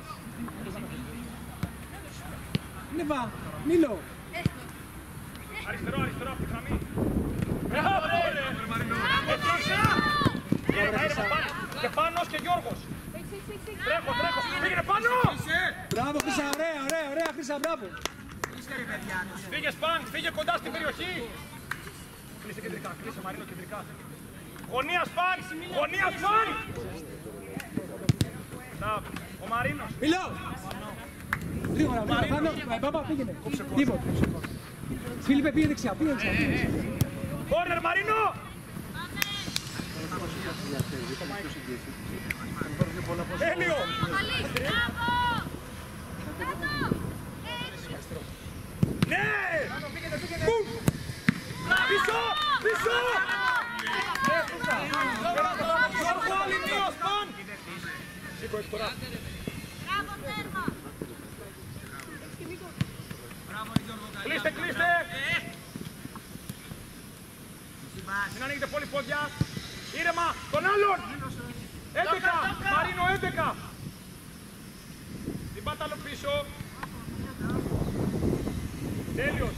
Ναι, va, Μίλο! Αριστερό, από τη γραμμή. Μπράβο, ρε! Και Πάνος και Γιώργος. Τρέχω, πήγαινε πάνω! Μπράβο, Χρυσά, ωραία, Χρυσά, μπράβο. Φύγε Σπαν, φύγε κοντά στην περιοχή. Κλείσε κεντρικά, Μαρίνο, κεντρικά. Γωνία Σπαν! Ο Μαρίνος. Μίλο! Γρήγορα, πάνω, πάπα, πήγαινε. Τίποτε. Φίλιππε, πήγε δεξιά. Κόρνερ, Μαρίνο! Έλιο! Ναι! Πίσω! Γιώργο, άλλη δύο, Σπαν! Σήκω έτσι τώρα. Κλείστε! Μην ανοίγετε πολύ πόδια. Ήρεμα, τον άλλον! 11! Μαρίνο, 11! πάτα άλλο πίσω. Τέλειος.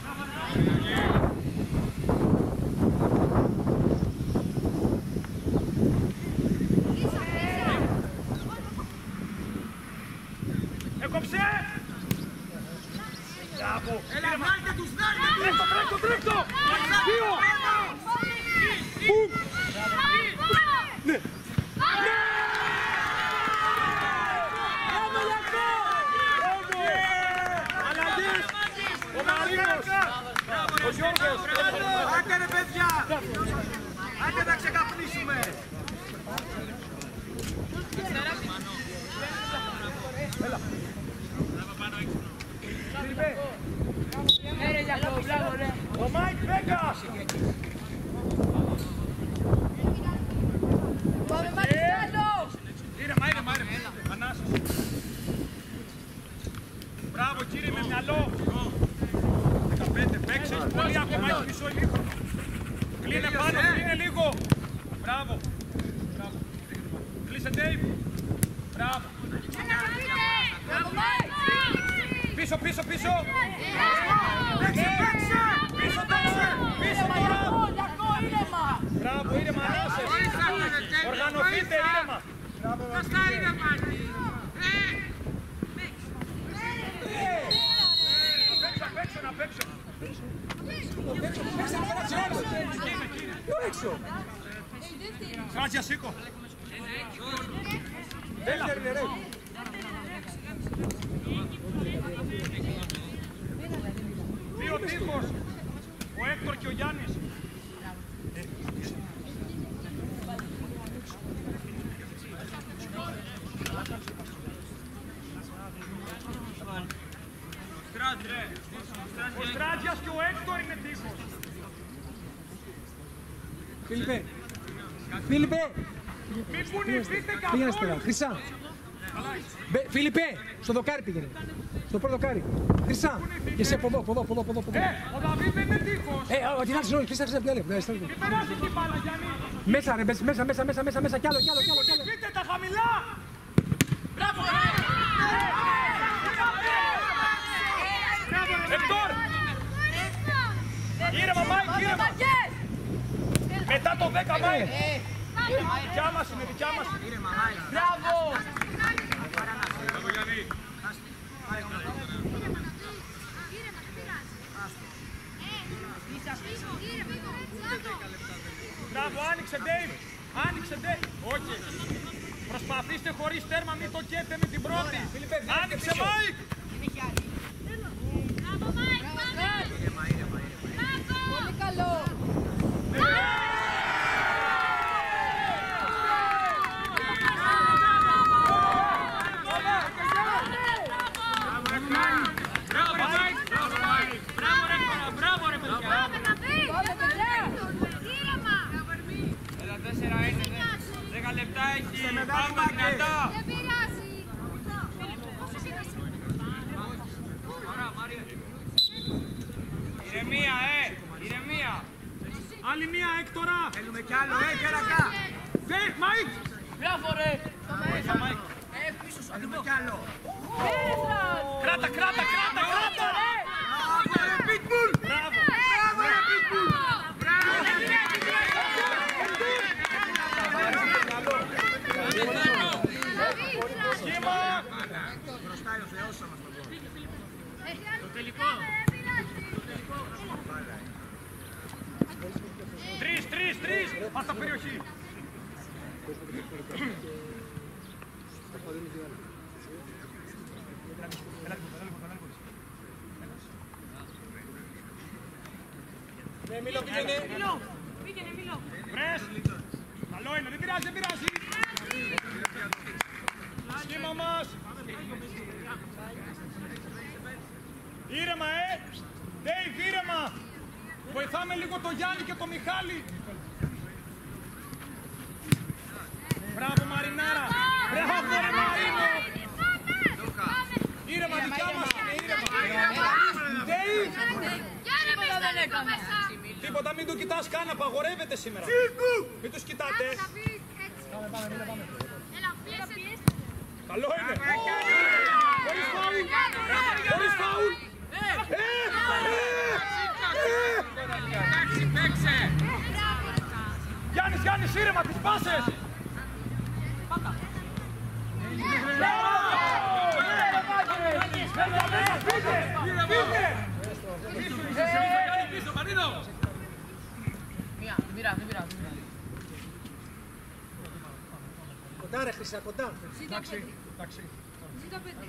Έκοψε! Μπράβο! Έλα, βγάλτε τους, βγάλτε τους! Τρέκτο, τρέκτο! Δύο! Μπουμ! Ναι! Αλλαγές! Ο Μαρίνος! Ο Γιώργος! Άντε ρε παιδιά! Άντε να ξεκαπνίσουμε! Έλα! Ο Μάικ Βέγκα! Πάμε Μαριστέλο! Ήρεμα, ήρεμα, ήρεμα. Ανάσες. Μπράβο κύριε με μυαλό. 15, παίξες. Πολύ ακόμα, έχει μισό λίγο. Κλείνε πάνω, κλείνε λίγο. Μπράβο. Μπράβο. Κλείσε Dave. Μπράβο. Πίσω, πίσω, πίσω. Παίξε, παίξε! Πίσω τώρα. Πίσω τώρα. Μπράβο, ήρεμα, ανάσες. Οργανωθείτε, ήρεμα. Κοστά είναι μάτι! Να παίξω, να παίξω. Φράτζια, σήκω. Έλα. Δύο τείχος. Ο Έκτορ και ο Γιάννης. Ο Στράτζιας και ο Έκτορ είναι τείχος. Φίλιππε! Φίλιππε! Μη κουνηθείτε Πήγαινε σπέρα. καθόλου. Χρυσά! Φίλιππε! Στο δοκάρι πήγαινε. Στο πρώτο δοκάρι. Χρυσά! Και εσύ από εδώ, από εδώ, από εδώ, από εδώ. Ο Δαβίδ δεν είναι τείχος. Την άξιζε όλη. Χρυσά, Χρυσά, πιάλε. Μην περάσει εκεί η μπάλα, Γιάννη. Μέσα ρε, μέσα, κι άλλο. Πείτε τα χαμηλά. Μπράβο. Εκτόρ. Ήρεμα, Μάικ, ήρεμα. Μετά το 10, Μάικ. Δικιά μας είναι, δικιά μας. Μπράβο! Μπράβο, άνοιξε, Dave. Άνοιξε, Dave. Όχι. Προσπαθήστε χωρίς τέρμα, μην το καίτε με την πρώτη. Άνοιξε, Μάικ. Πολύ καλό! Δεν πειράζει! Ηρεμία, ηρεμία! Άλλη μία, Έκτορα. Θέλουμε κι άλλο, κερακά! Dave, Μάικ. Μπράβο ρε! Βοήθεια, Μάικ. Πίσω σου, θέλουμε κι άλλο! Κράτα, κράτα, κράτα, κράτα. Μπράβο ρε Pitbull! Μπράβο. Μπράβο ρε Pitbull! Μπράβο ρε Σχήμα. Χρωστάει ο Θεός μας το δώσει. Το τελικό! Τρεις. Πάσα περιοχή. Ναι, Μίλο, πήγαινε. Πήγαινε, Μίλο. Βρες. Καλό είναι, δεν πειράζει, δεν πειράζει. Σχήμα μας. Ήρεμα, Dave, ήρεμα. Βοηθάμε λίγο το Γιάννη και το Μιχάλη. Μπράβο, Μαρινάρα. Μπράβο, ρε Μαρίνο. Ήρεμα, δικιά μας είναι, ήρεμα. Dave. Τίποτα, μην το κοιτάς καν, απαγορεύεται σήμερα. Μην τους κοιτάτε. Πάμε. Καλό είναι. Χωρίς φάουλ! Εντάξει, παίξε! Γιάννης, ήρεμα τις πάσες! Πίσω, Μαρίνο! Δεν πειράζει. Κοντά ρε Χρυσά, κοντά. Εντάξει. Ζήτα πέντε.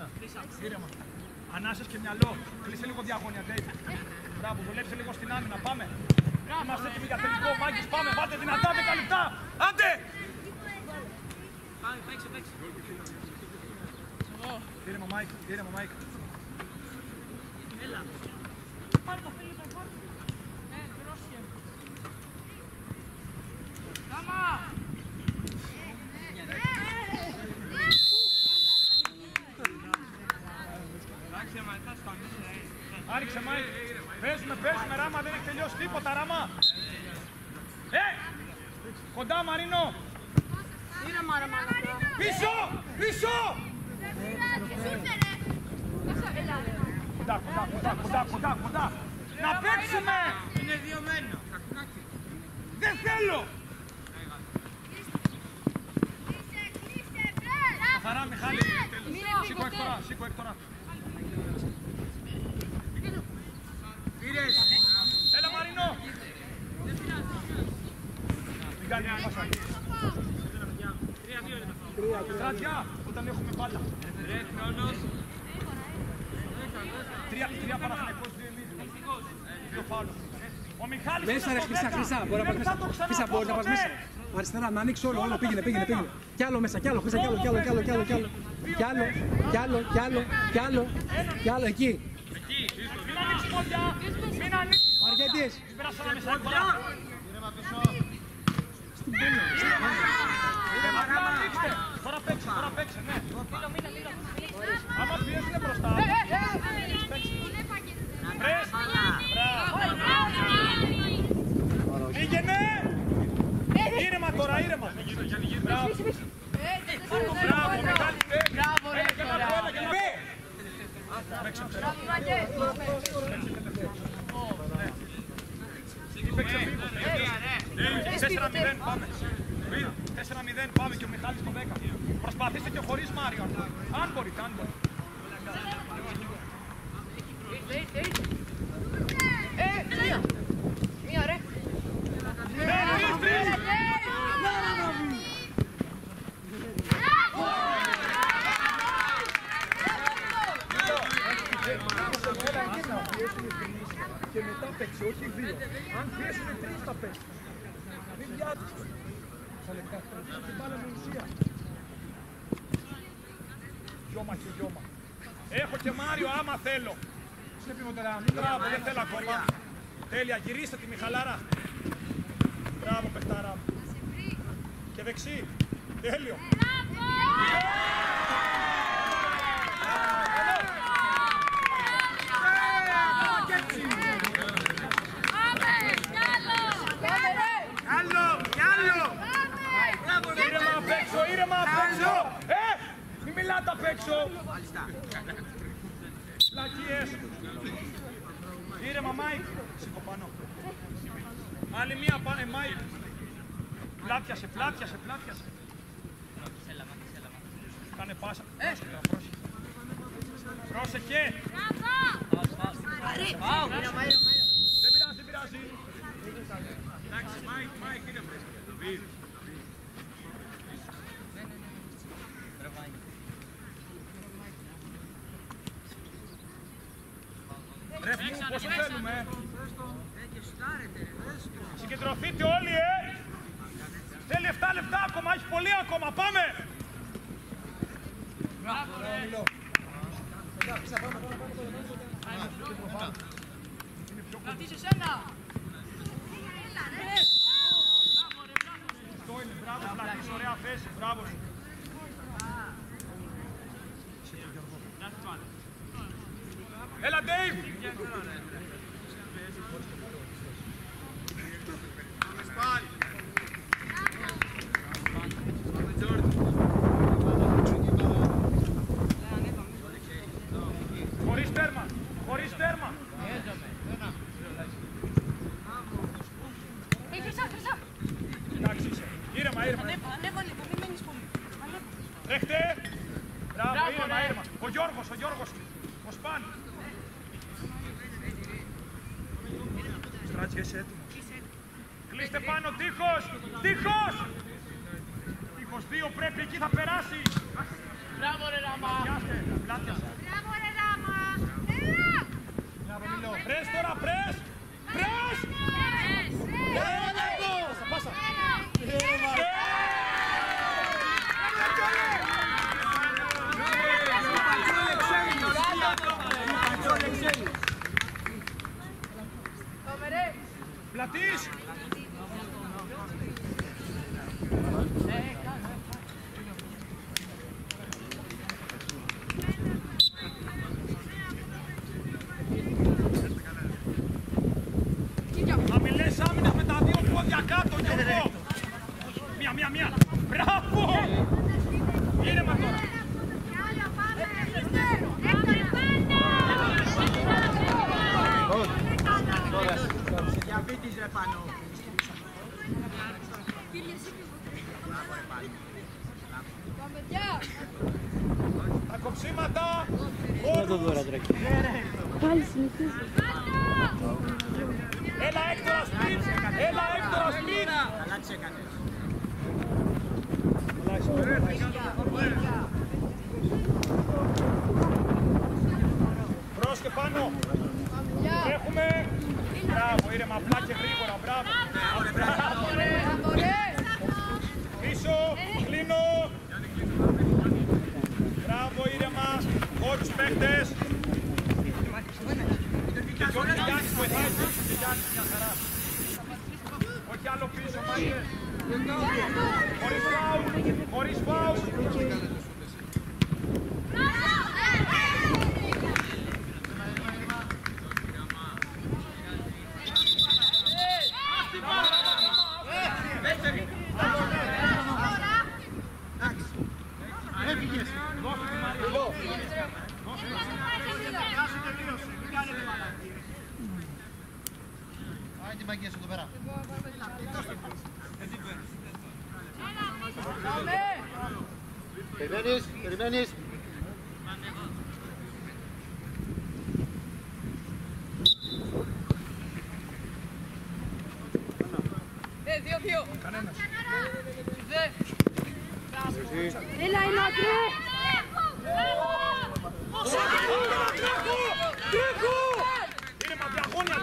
Ήρεμα. Ανάσες και μυαλό. Κλείσε λίγο διαγώνια, Ντέιβι. Μπράβο, δουλέψε λίγο στην άμυνα. Πάμε. Είμαστε έτοιμοι για τελικό. Μάγκες, πάμε. Βάλτε δυνατά 10 λεπτά. Άντε! Παίξε. Ήρεμα, Μάικ. Έλα. Πάρε το φίλο, πάρε. Πρόσχε. Κάμα! Άριξε, Μάικ. Παίζουμε, Ράμα. Δεν έχει τελειώσει τίποτα, Ράμα. Κοντά, Μαρίνο. Ήρεμα, ρε μαλάκα. Πίσω! Κοντά. Να παίξουμε! Είναι διωμένο. Δεν θέλω! Χαρά, Μιχάλη. Σήκω έκτορα. Πήρες. Έλα, Μαρίνο. Μην κάνει μια πάσα. Στρατιά, όταν έχουμε μπάλα. Ρε, χρόνος. 3 Παναθηναϊκός, 2 εμείς. 2 φάουλ. Ο Μιχάλης Μέσα ρε Χρυσά, μπορεί να πας μέσα. Χρυσά, μπορεί να πας μέσα. Αριστερά, να ανοίξει όλο, πήγαινε. Κι άλλο μέσα, κι άλλο, Χρυσά, κι άλλο, εκεί. Μην ανοίξεις πόδια. Μην ανοίξεις. Μαργέτης. Πέρασαμε μέσα κοντά. Τώρα παίξε, ναι. Άμα πιέζουνε μπροστά. Πρες. Πήγαινε. Ήρεμα τώρα. Μπράβο, Μιχάλη. Μπράβο, ρε τώρα. Παίξε. Παίξε. 4-0 πάμε. 4-0 πάμε και ο Μιχάλης το 10. Προσπαθήστε και χωρίς Μάριο. Αν μπορείτε. Μία ρε. Και μετά παίξει, όχι 2. Αν πιέσουν 3 θα παίξει. Μην πιάσεις. Στα λεπτά. Την μπάλα με ουσία. Γιώμα. Έχω και Μάριο άμα θέλω. Μπράβο, δεν θέλω ακόμα. Τέλεια, γυρίστε τη Μιχαλάρα. Μπράβο, παιχτάρα. Και δεξί. Τέλειο. Ήρεμα απ' έξω! Μη μιλάτε απ' έξω! Πλακίες! Ήρεμα, Μάικ! Σήκω πάνω. Άλλη μία πάνε, Μάικ! Πλάτιασε! Κάνε πάσα. Πρόσεχε! Δεν πειράζει. Εντάξει, Μάικ, είναι φρέσκο. Ρε μου, πόσο θέλουμε, Συγκεντρωθείτε όλοι, Θέλει 7 λεπτά ακόμα, έχει πολύ ακόμα, πάμε! Κρατήσεις ένα. Αυτό είναι, μπράβο, Πλατής, ωραία θέση, μπράβο σου. Έλα, Ντέιβ! ήρεμα. Εντάξει είσαι. Ήρεμα. Ανέβα λίγο, μην μένεις πολύ. Δέχτε. Μπράβο, ήρεμα. Ο Γιώργος. Ο Σπάν. Στράτζια, είσαι έτοιμος. Κλείστε πάνω, Τείχος. 2 πρέπει, εκεί θα περάσει. Μπράβο ρε Ράμα. Πλάτιασε. Μπράβο ρε Ράμα. Έλα. Μπράβο Μιλό. Πρες τώρα, πρες. Πάσα. Πλατής. Χαμηλές άμυνες με τα 2 πόδια κάτω, Γιώργο. Μία. Μπράβο. Ήρεμα τώρα. Διαβήτης ρε πάνω. Τα κοψίματα. Πάλι συνεχίζει. Έλα Έκτορα Σπιτ. Καλά τις έκανε. Μπρος και πάνω. Έχουμε. Μπράβο, ήρεμα, απλά και γρήγορα. Μπράβο. Πίσω, κλείνω. Μπράβο, ήρεμα. Χώρους παίκτες. Και ο Γιάννης βοηθάει. Και Γιάννης μια χαρά. Όχι άλλο πίσω, μάγκες. Χωρίς φάουλ. Άντε μαγκές εδώ πέρα. Περιμένεις. Δύο. Κανένας. Έλα, άκρη. Τρέχω! Ήρεμα, διαγώνια.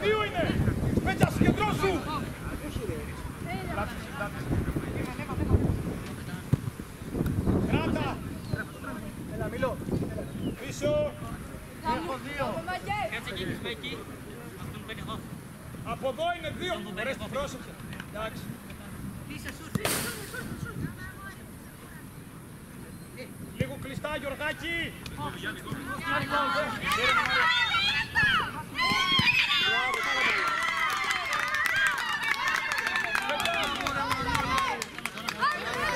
Δύο είναι. Πέτσα, συγκεντρώσου. Κράτα. Έλα Μιλό. Πίσω. Κάτσε εκεί, είσαι εκεί. Αυτόν παίρνει εγώ. Από εδώ είναι 2. Μπορείς να πρόσεξε. Εντάξει. Λίγο κλειστά, Γιωργάκη.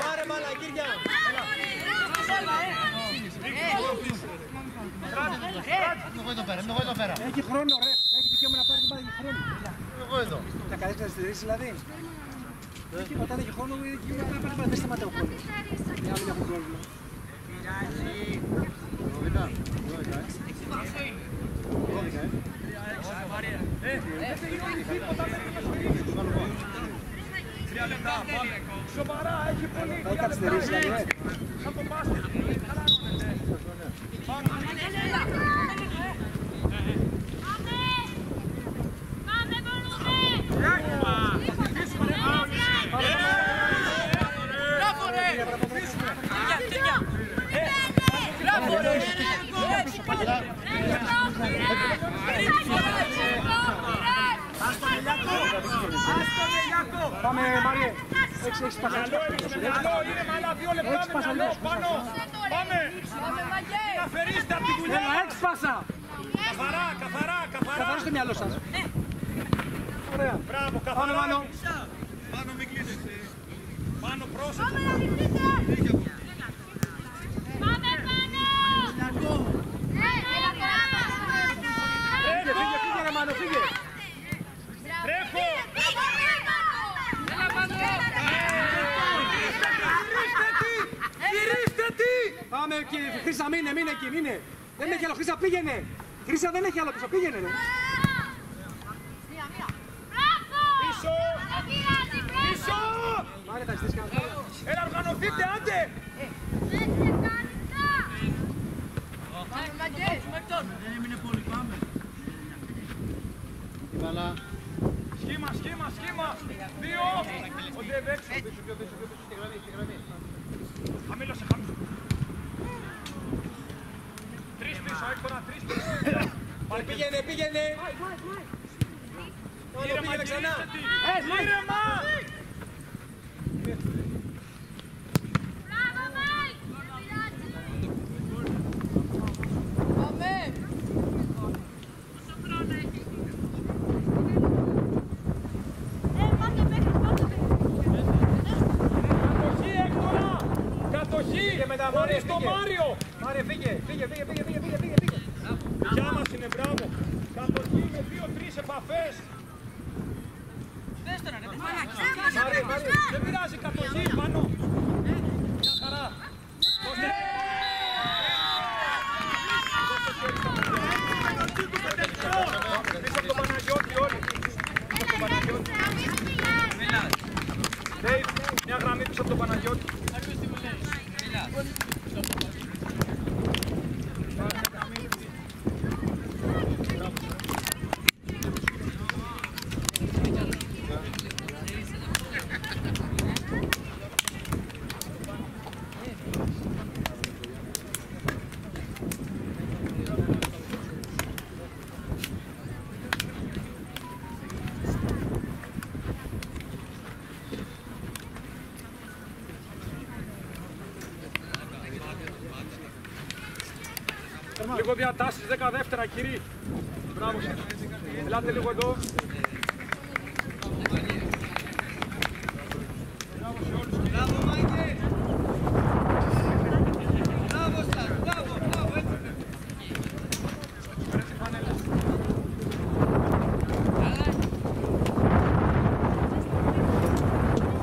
Πάρε μαλακίρια. Εγώ εδώ πέρα. Έχει χρόνο ρε. Έχει δικαίωμα να πάρει την μπάλα, έχει χρόνο. Εγώ εδώ. Θα καλέσει να στηρίξει δηλαδή. Τίποτα, δεν έχει χρόνο, δεν σταματάει ο χρόνος. Οι άλλοι έχουν πρόβλημα. Σοβαρά, έχει πολύ. Θα καθυστερήσει δηλαδή. Σαν το μπάσκετ. Χαλαρώνεται. Πάμε. Πάμε Μάριε. Έχεις πασαλό. Μυαλό είναι με άλλα 2 λεπτά με μυαλό πάνω. Πάμε. Να αφαιρείστε από τη δουλειά. Έχεις πάσα. Καθαρά. Καθαρώστε το μυαλό σας. Ωραία. Μπράβο, καθαρά. Πάνω μην κλείσετε. Πάνω πρόσεχε. Πάμε εκεί, Χρύσα, μείνε εκεί, μείνε. Δεν έχει άλλο, Χρύσα, πήγαινε. Χρύσα δεν έχει άλλο πίσω, πήγαινε. Ρε. Πίσω! Πίσω! Πάρε τα στήσεις κάτω. Έλα, οργανωθείτε, άντε! Δεν έμεινε πολύ, πάμε. Σχήμα! Δύο! Ο Ντεβ έξω. Χαμήλωσε. Τρεις πίσω, Έκτορα, τρεις πίσω. Πήγαινε. Πήγαινε ξανά. Ήρεμα! Χωρίς το Μάριο! Μάρε, φύγε. Γεια μας είναι, μπράβο! Κατοχή με 2-3 επαφές! Δεν πειράζει, κατοχή πάνω! Μια χαρά! Πίσω από τον Παναγιώτη όλοι! Μια γραμμή πίσω από τον Παναγιώτη! Λίγο διατάσεις, 10 δεύτερα, κύριοι. Μπράβο σας. Ελάτε λίγο εδώ. Μπράβο σε όλους. Μπράβο, Μάικε. Μπράβο σας, μπράβο, έτσι. Φέρε τη φανέλα.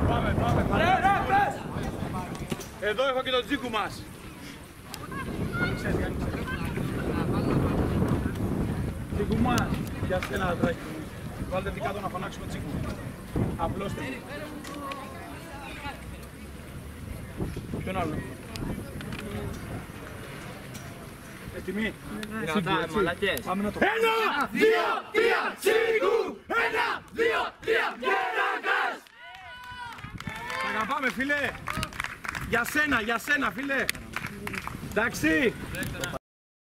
Πάμε. Εδώ έχω και τον τζίκου μας. Τσίκου μας, για σένα τρέχει. Βάλτε τι κάτω να φωνάξουμε τσίκου. Απλώστε. Ποιον άλλο. Έτοιμοι. Πάμε να το... 1, 2, 3, τσίκου! 1, 2, 3, γεράκας! Τα αγαπάμε, φίλε. Για σένα, φίλε. Εντάξει.